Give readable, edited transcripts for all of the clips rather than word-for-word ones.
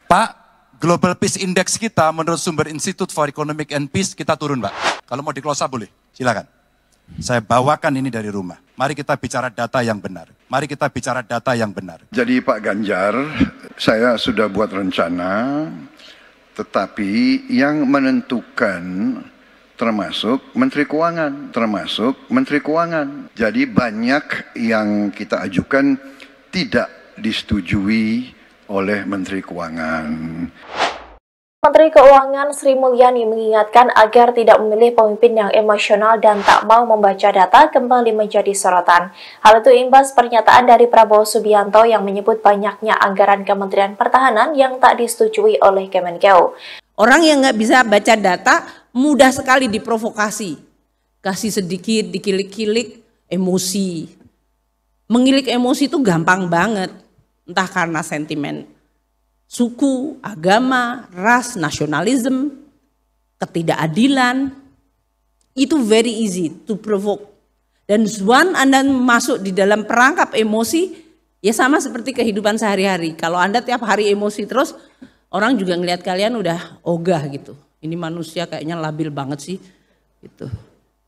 Pak, Global Peace Index kita menurut sumber Institute for Economic and Peace kita turun, Pak. Kalau mau di-close up boleh, silakan. Saya bawakan ini dari rumah. Mari kita bicara data yang benar. Mari kita bicara data yang benar. Jadi Pak Ganjar, saya sudah buat rencana, tetapi yang menentukan termasuk Menteri Keuangan. Jadi banyak yang kita ajukan tidak disetujui oleh Menteri Keuangan. Menteri Keuangan Sri Mulyani mengingatkan agar tidak memilih pemimpin yang emosional dan tak mau membaca data kembali menjadi sorotan. Hal itu imbas pernyataan dari Prabowo Subianto yang menyebut banyaknya anggaran Kementerian Pertahanan yang tak disetujui oleh Kemenkeu. Orang yang nggak bisa baca data mudah sekali diprovokasi. Kasih sedikit, dikilik-kilik, emosi. Mengilik emosi itu gampang banget. Entah karena sentimen suku, agama, ras, nasionalisme, ketidakadilan, itu very easy to provoke. Dan once Anda masuk di dalam perangkap emosi, ya sama seperti kehidupan sehari-hari. Kalau Anda tiap hari emosi terus, orang juga ngelihat kalian udah ogah gitu. Ini manusia kayaknya labil banget sih, gitu.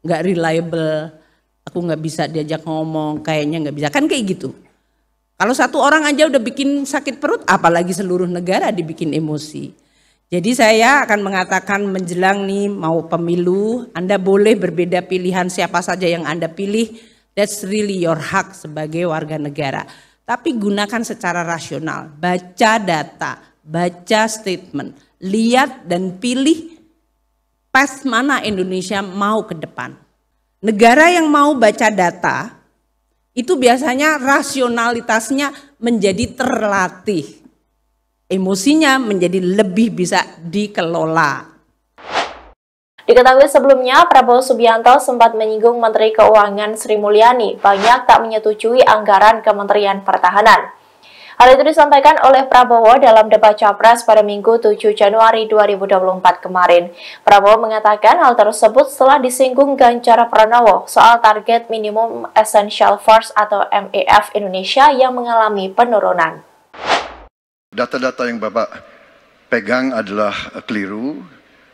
Nggak reliable, aku nggak bisa diajak ngomong, kayaknya nggak bisa, kan kayak gitu. Kalau satu orang aja udah bikin sakit perut, apalagi seluruh negara dibikin emosi. Jadi saya akan mengatakan menjelang nih mau pemilu, Anda boleh berbeda pilihan siapa saja yang Anda pilih, that's really your hak sebagai warga negara. Tapi gunakan secara rasional, baca data, baca statement, lihat dan pilih path mana Indonesia mau ke depan. Negara yang mau baca data, itu biasanya rasionalitasnya menjadi terlatih. Emosinya menjadi lebih bisa dikelola. Diketahui sebelumnya, Prabowo Subianto sempat menyinggung Menteri Keuangan Sri Mulyani banyak tak menyetujui anggaran Kementerian Pertahanan. Hal itu disampaikan oleh Prabowo dalam debat Capres pada Minggu 7 Januari 2024 kemarin. Prabowo mengatakan hal tersebut setelah disinggung Ganjar Pranowo soal target minimum essential force atau MEF Indonesia yang mengalami penurunan. Data-data yang Bapak pegang adalah keliru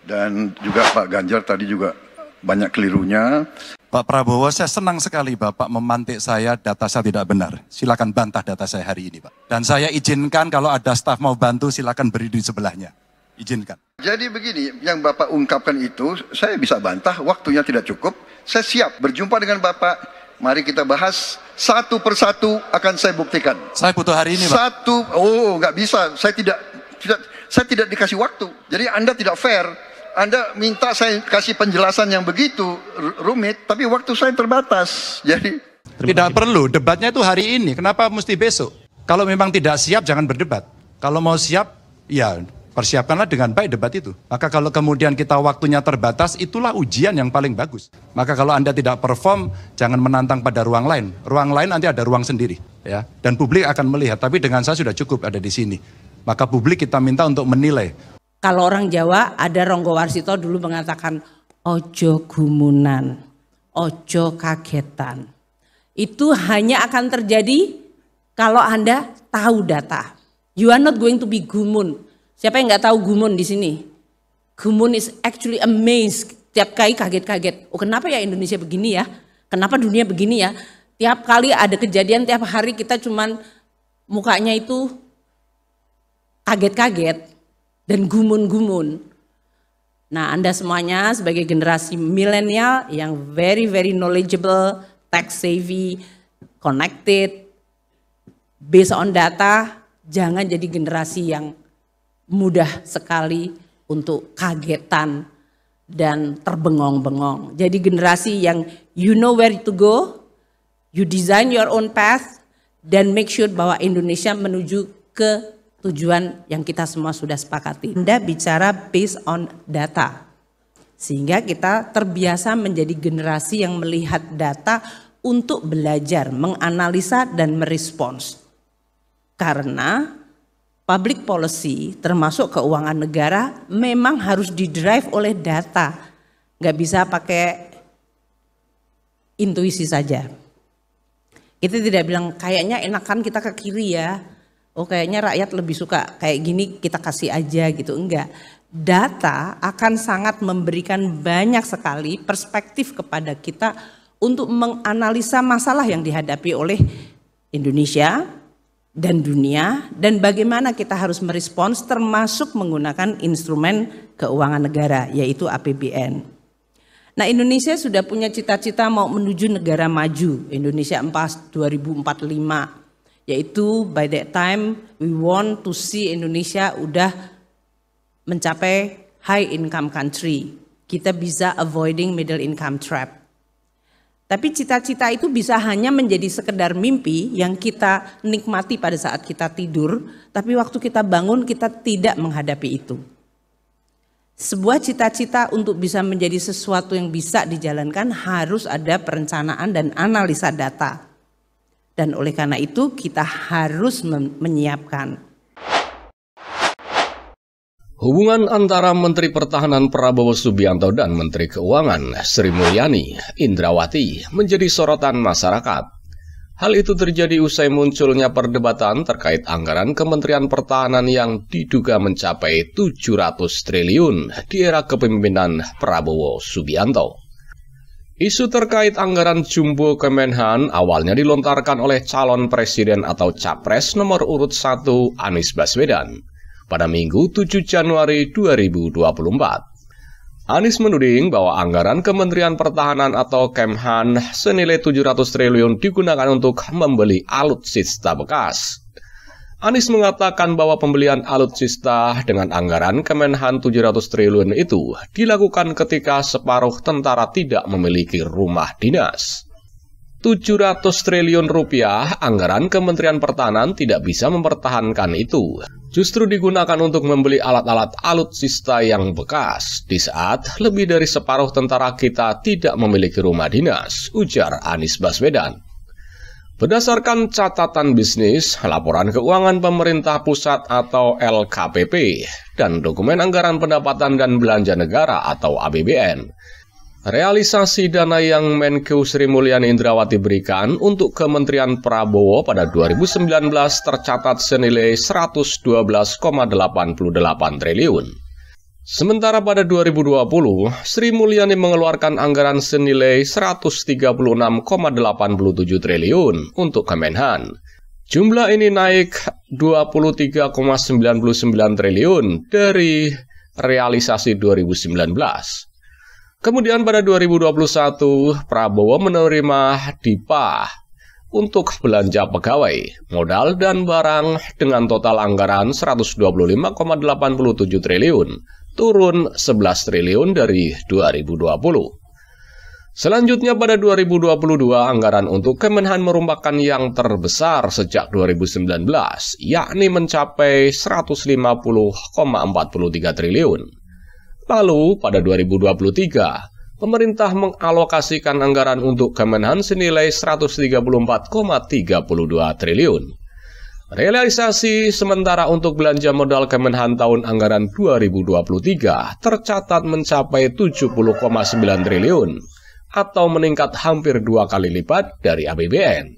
dan juga Pak Ganjar tadi juga banyak kelirunya. Pak Prabowo, saya senang sekali Bapak memantik saya, data saya tidak benar. Silakan bantah data saya hari ini, Pak. Dan saya izinkan kalau ada staf mau bantu, silakan beri di sebelahnya. Izinkan. Jadi begini, yang Bapak ungkapkan itu, saya bisa bantah, waktunya tidak cukup. Saya siap berjumpa dengan Bapak, mari kita bahas satu persatu akan saya buktikan. Saya butuh hari ini, Pak. Nggak bisa, saya tidak dikasih waktu. Jadi Anda tidak fair. Anda minta saya kasih penjelasan yang begitu rumit, tapi waktu saya terbatas. Jadi tidak perlu, debatnya itu hari ini, kenapa mesti besok? Kalau memang tidak siap, jangan berdebat. Kalau mau siap, ya persiapkanlah dengan baik debat itu. Maka kalau kemudian kita waktunya terbatas, itulah ujian yang paling bagus. Maka kalau Anda tidak perform, jangan menantang pada ruang lain. Ruang lain nanti ada ruang sendiri, ya. Dan publik akan melihat, tapi dengan saya sudah cukup ada di sini. Maka publik kita minta untuk menilai. Kalau orang Jawa ada Ronggo Warsito dulu mengatakan ojo gumunan, ojo kagetan. Itu hanya akan terjadi kalau Anda tahu data. You are not going to be gumun. Siapa yang nggak tahu gumun di sini? Gumun is actually amazed. Tiap kali kaget-kaget. Oh kenapa ya Indonesia begini ya? Kenapa dunia begini ya? Tiap kali ada kejadian, tiap hari kita cuman mukanya itu kaget-kaget. Dan gumun-gumun. Nah, Anda semuanya sebagai generasi milenial yang very knowledgeable, tech savvy, connected, based on data, jangan jadi generasi yang mudah sekali untuk kagetan dan terbengong-bengong. Jadi generasi yang you know where to go, you design your own path, dan make sure bahwa Indonesia menuju ke tujuan yang kita semua sudah sepakati. Anda bicara based on data. Sehingga kita terbiasa menjadi generasi yang melihat data untuk belajar, menganalisa dan merespons. Karena public policy termasuk keuangan negara memang harus didrive oleh data. Nggak bisa pakai intuisi saja. Kita tidak bilang kayaknya enakan kita ke kiri ya. oh kayaknya rakyat lebih suka kayak gini, kita kasih aja gitu. Enggak. Data akan sangat memberikan banyak sekali perspektif kepada kita untuk menganalisa masalah yang dihadapi oleh Indonesia dan dunia, dan bagaimana kita harus merespons termasuk menggunakan instrumen keuangan negara yaitu APBN. Nah, Indonesia sudah punya cita-cita mau menuju negara maju, Indonesia 2045, yaitu by that time we want to see Indonesia udah mencapai high income country. Kita bisa avoiding middle income trap. Tapi cita-cita itu bisa hanya menjadi sekedar mimpi yang kita nikmati pada saat kita tidur, tapi waktu kita bangun kita tidak menghadapi itu. Sebuah cita-cita untuk bisa menjadi sesuatu yang bisa dijalankan harus ada perencanaan dan analisa data. Dan oleh karena itu kita harus menyiapkan. Hubungan antara Menteri Pertahanan Prabowo Subianto dan Menteri Keuangan Sri Mulyani Indrawati menjadi sorotan masyarakat. Hal itu terjadi usai munculnya perdebatan terkait anggaran Kementerian Pertahanan yang diduga mencapai 700 triliun di era kepemimpinan Prabowo Subianto. Isu terkait anggaran jumbo Kemenhan awalnya dilontarkan oleh calon presiden atau capres nomor urut 1 Anies Baswedan pada Minggu 7 Januari 2024. Anies menuding bahwa anggaran Kementerian Pertahanan atau Kemhan senilai 700 triliun digunakan untuk membeli alutsista bekas. Anies mengatakan bahwa pembelian alutsista dengan anggaran Kemenhan 700 triliun itu dilakukan ketika separuh tentara tidak memiliki rumah dinas. 700 triliun rupiah anggaran Kementerian Pertahanan tidak bisa mempertahankan itu. Justru digunakan untuk membeli alat-alat alutsista yang bekas di saat lebih dari separuh tentara kita tidak memiliki rumah dinas, ujar Anies Baswedan. Berdasarkan catatan bisnis, laporan keuangan pemerintah pusat atau LKPP, dan dokumen anggaran pendapatan dan belanja negara atau APBN, realisasi dana yang Menko Sri Mulyani Indrawati berikan untuk Kementerian Prabowo pada 2019 tercatat senilai 112,88 triliun. Sementara pada 2020, Sri Mulyani mengeluarkan anggaran senilai 136,87 triliun untuk Kemenhan. Jumlah ini naik 23,99 triliun dari realisasi 2019. Kemudian pada 2021, Prabowo menerima DIPA untuk belanja pegawai, modal dan barang dengan total anggaran 125,87 triliun, turun 11 triliun dari 2020. Selanjutnya pada 2022, anggaran untuk Kemenhan merupakan yang terbesar sejak 2019, yakni mencapai 150,43 triliun. Lalu, pada 2023, pemerintah mengalokasikan anggaran untuk Kemenhan senilai 134,32 triliun. Realisasi sementara untuk belanja modal Kemenhan tahun anggaran 2023 tercatat mencapai 70,9 triliun, atau meningkat hampir 2 kali lipat dari APBN.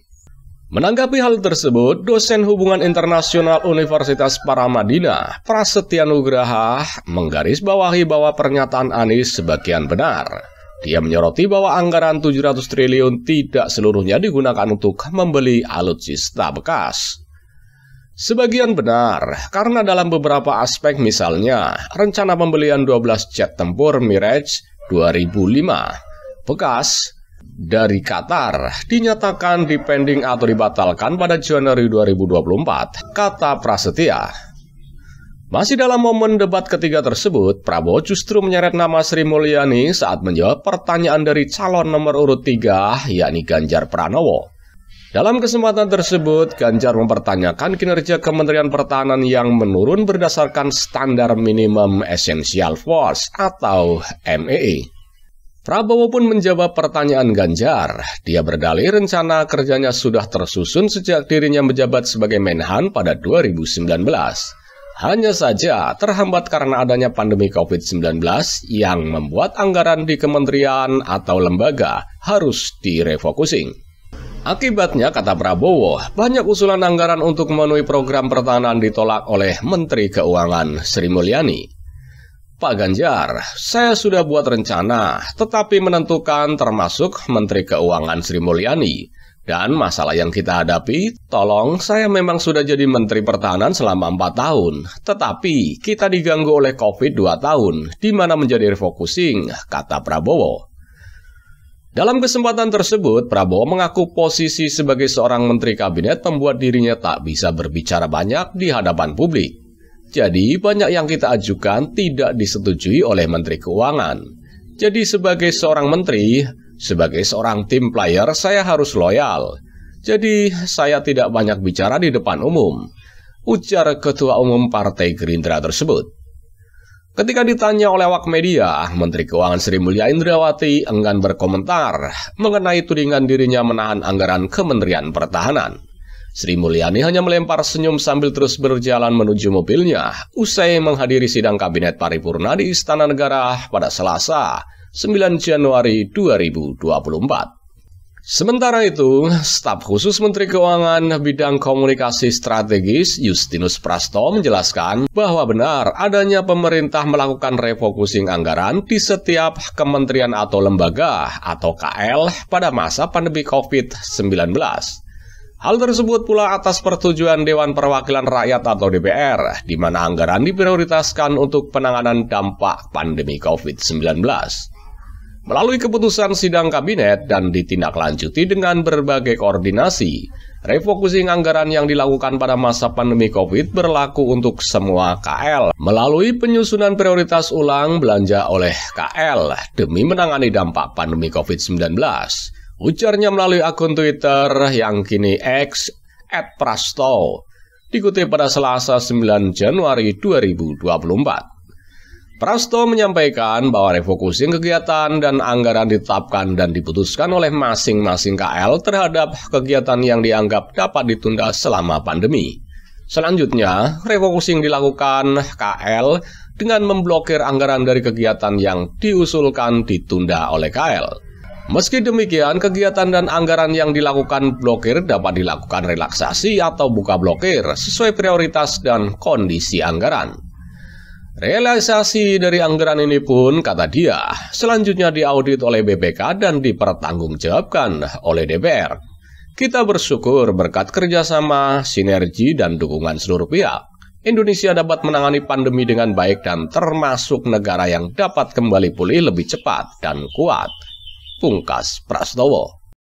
Menanggapi hal tersebut, dosen hubungan internasional Universitas Paramadina, Prasetya Nugraha, menggarisbawahi bahwa pernyataan Anies sebagian benar. Dia menyoroti bahwa anggaran 700 triliun tidak seluruhnya digunakan untuk membeli alutsista bekas. Sebagian benar, karena dalam beberapa aspek misalnya, rencana pembelian 12 jet tempur Mirage 2005 bekas dari Qatar dinyatakan dipending atau dibatalkan pada Januari 2024, kata Prasetya. Masih dalam momen debat ketiga tersebut, Prabowo justru menyeret nama Sri Mulyani saat menjawab pertanyaan dari calon nomor urut 3, yakni Ganjar Pranowo. Dalam kesempatan tersebut, Ganjar mempertanyakan kinerja Kementerian Pertahanan yang menurun berdasarkan standar minimum essential force atau MEE. Prabowo pun menjawab pertanyaan Ganjar. Dia berdalih rencana kerjanya sudah tersusun sejak dirinya menjabat sebagai Menhan pada 2019. Hanya saja terhambat karena adanya pandemi COVID-19 yang membuat anggaran di kementerian atau lembaga harus direfocusing. Akibatnya, kata Prabowo, banyak usulan anggaran untuk memenuhi program pertahanan ditolak oleh Menteri Keuangan Sri Mulyani. Pak Ganjar, saya sudah buat rencana, tetapi menentukan termasuk Menteri Keuangan Sri Mulyani. Dan masalah yang kita hadapi, tolong, saya memang sudah jadi Menteri Pertahanan selama 4 tahun, tetapi kita diganggu oleh COVID 2 tahun, di mana menjadi refocusing, kata Prabowo. Dalam kesempatan tersebut, Prabowo mengaku posisi sebagai seorang menteri kabinet membuat dirinya tak bisa berbicara banyak di hadapan publik. Jadi, banyak yang kita ajukan tidak disetujui oleh Menteri Keuangan. Jadi, sebagai seorang menteri, sebagai seorang tim player, saya harus loyal. Jadi, saya tidak banyak bicara di depan umum, ujar Ketua Umum Partai Gerindra tersebut. Ketika ditanya oleh awak media, Menteri Keuangan Sri Mulyani Indrawati enggan berkomentar mengenai tudingan dirinya menahan anggaran Kementerian Pertahanan. Sri Mulyani hanya melempar senyum sambil terus berjalan menuju mobilnya usai menghadiri sidang Kabinet Paripurna di Istana Negara pada Selasa, 9 Januari 2024. Sementara itu, staf khusus Menteri Keuangan bidang komunikasi strategis Justinus Prasto menjelaskan bahwa benar adanya pemerintah melakukan refocusing anggaran di setiap kementerian atau lembaga atau KL pada masa pandemi COVID-19. Hal tersebut pula atas persetujuan Dewan Perwakilan Rakyat atau DPR, di mana anggaran diprioritaskan untuk penanganan dampak pandemi COVID-19. Melalui keputusan sidang kabinet dan ditindaklanjuti dengan berbagai koordinasi, refocusing anggaran yang dilakukan pada masa pandemi COVID berlaku untuk semua KL melalui penyusunan prioritas ulang belanja oleh KL demi menangani dampak pandemi COVID-19. Ujarnya melalui akun Twitter yang kini X @Prasto, dikutip pada Selasa 9 Januari 2024. Prasto menyampaikan bahwa refocusing kegiatan dan anggaran ditetapkan dan diputuskan oleh masing-masing KL terhadap kegiatan yang dianggap dapat ditunda selama pandemi. Selanjutnya, refocusing dilakukan KL dengan memblokir anggaran dari kegiatan yang diusulkan ditunda oleh KL. Meski demikian, kegiatan dan anggaran yang dilakukan blokir dapat dilakukan relaksasi atau buka blokir sesuai prioritas dan kondisi anggaran. Realisasi dari anggaran ini pun, kata dia, selanjutnya diaudit oleh BPK dan dipertanggungjawabkan oleh DPR. Kita bersyukur berkat kerjasama, sinergi, dan dukungan seluruh pihak, Indonesia dapat menangani pandemi dengan baik dan termasuk negara yang dapat kembali pulih lebih cepat dan kuat, pungkas Prastowo.